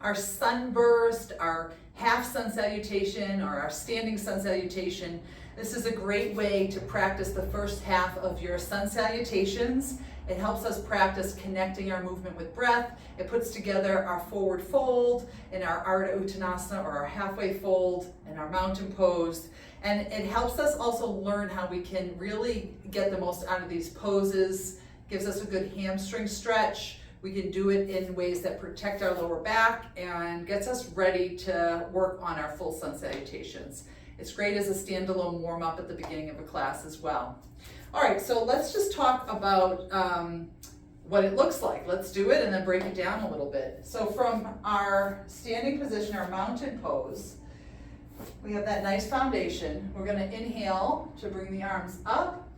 our Sunburst, our half sun salutation, or our standing sun salutation. This is a great way to practice the first half of your sun salutations. It helps us practice connecting our movement with breath. It puts together our forward fold and our Ardha Uttanasana, or our halfway fold, and our mountain pose. And it helps us also learn how we can really get the most out of these poses. Gives us a good hamstring stretch. We can do it in ways that protect our lower back and gets us ready to work on our full sun salutations. It's great as a standalone warm-up at the beginning of a class as well. All right, so let's just talk about what it looks like. Let's do it and then break it down a little bit. So from our standing position, our mountain pose, we have that nice foundation. We're going to inhale to bring the arms up,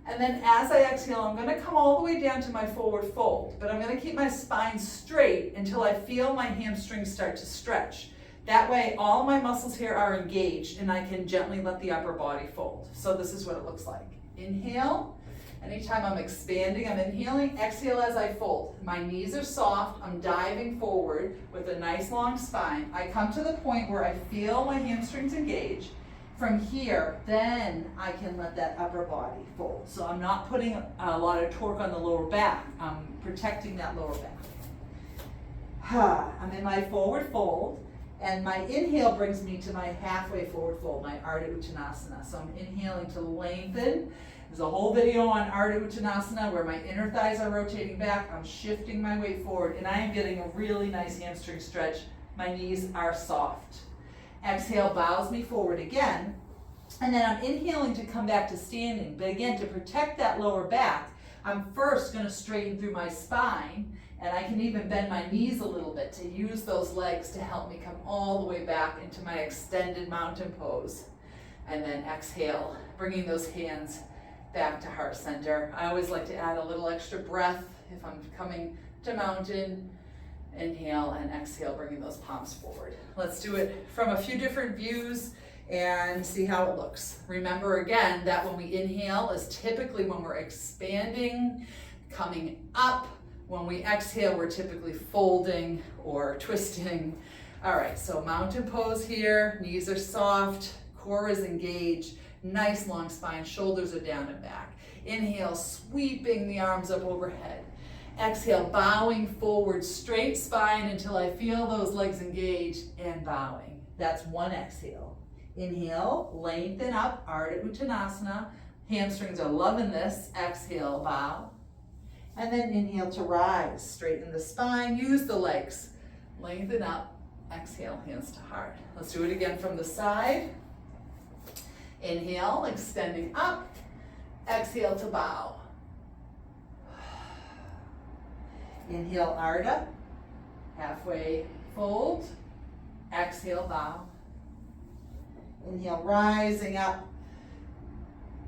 and then as I exhale, I'm going to come all the way down to my forward fold, but I'm going to keep my spine straight until I feel my hamstrings start to stretch. That way, all my muscles here are engaged, and I can gently let the upper body fold. So this is what it looks like. Inhale. Anytime I'm expanding, I'm inhaling. Exhale as I fold. My knees are soft. I'm diving forward with a nice long spine. I come to the point where I feel my hamstrings engage. From here, then I can let that upper body fold. So I'm not putting a lot of torque on the lower back. I'm protecting that lower back. I'm in my forward fold. And my inhale brings me to my halfway forward fold, my Ardha Uttanasana. So I'm inhaling to lengthen. There's a whole video on Ardha Uttanasana where my inner thighs are rotating back. I'm shifting my weight forward, and I am getting a really nice hamstring stretch. My knees are soft. Exhale bows me forward again. And then I'm inhaling to come back to standing. But again, to protect that lower back, I'm first going to straighten through my spine. And I can even bend my knees a little bit to use those legs to help me come all the way back into my extended mountain pose. And then exhale, bringing those hands back to heart center. I always like to add a little extra breath if I'm coming to mountain. Inhale and exhale, bringing those palms forward. Let's do it from a few different views and see how it looks. Remember again that when we inhale is typically when we're expanding, coming up. When we exhale, we're typically folding or twisting. All right, so mountain pose here, knees are soft, core is engaged, nice long spine, shoulders are down and back. Inhale, sweeping the arms up overhead. Exhale, bowing forward, straight spine until I feel those legs engaged and bowing. That's one exhale. Inhale, lengthen up, Ardha Uttanasana. Hamstrings are loving this. Exhale, bow. And then inhale to rise, straighten the spine, use the legs. Lengthen up, exhale, hands to heart. Let's do it again from the side. Inhale, extending up. Exhale to bow. Inhale, Ardha. Halfway fold. Exhale, bow. Inhale, rising up.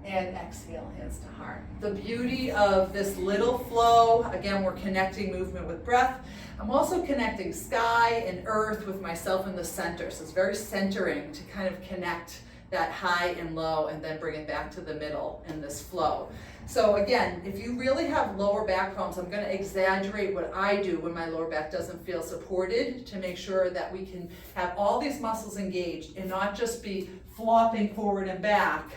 And exhale, hands to heart. The beauty of this little flow, again, we're connecting movement with breath. I'm also connecting sky and earth with myself in the center. So it's very centering to kind of connect that high and low and then bring it back to the middle in this flow. So again, if you really have lower back problems, I'm going to exaggerate what I do when my lower back doesn't feel supported to make sure that we can have all these muscles engaged and not just be flopping forward and back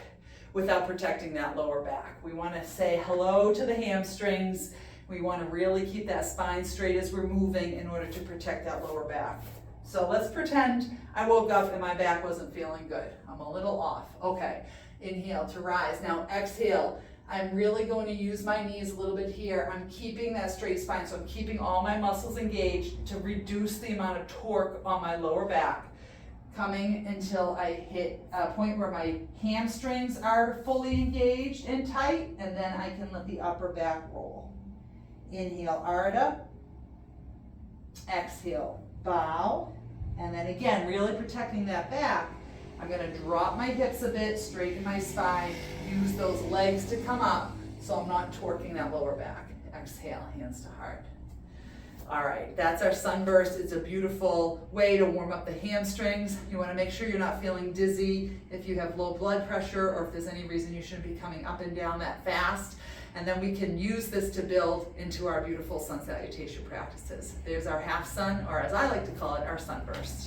without protecting that lower back. We want to say hello to the hamstrings. We want to really keep that spine straight as we're moving in order to protect that lower back. So let's pretend I woke up and my back wasn't feeling good. I'm a little off. Okay, inhale to rise. Now exhale. I'm really going to use my knees a little bit here. I'm keeping that straight spine, so I'm keeping all my muscles engaged to reduce the amount of torque on my lower back. Coming until I hit a point where my hamstrings are fully engaged and tight, and then I can let the upper back roll. Inhale, Ardha. Exhale, bow. And then again, really protecting that back. I'm going to drop my hips a bit, straighten my spine, use those legs to come up so I'm not torquing that lower back. Exhale, hands to heart. All right, that's our Sunburst. It's a beautiful way to warm up the hamstrings. You want to make sure you're not feeling dizzy if you have low blood pressure or if there's any reason you shouldn't be coming up and down that fast. And then we can use this to build into our beautiful sun salutation practices. There's our half sun, or as I like to call it, our sunburst.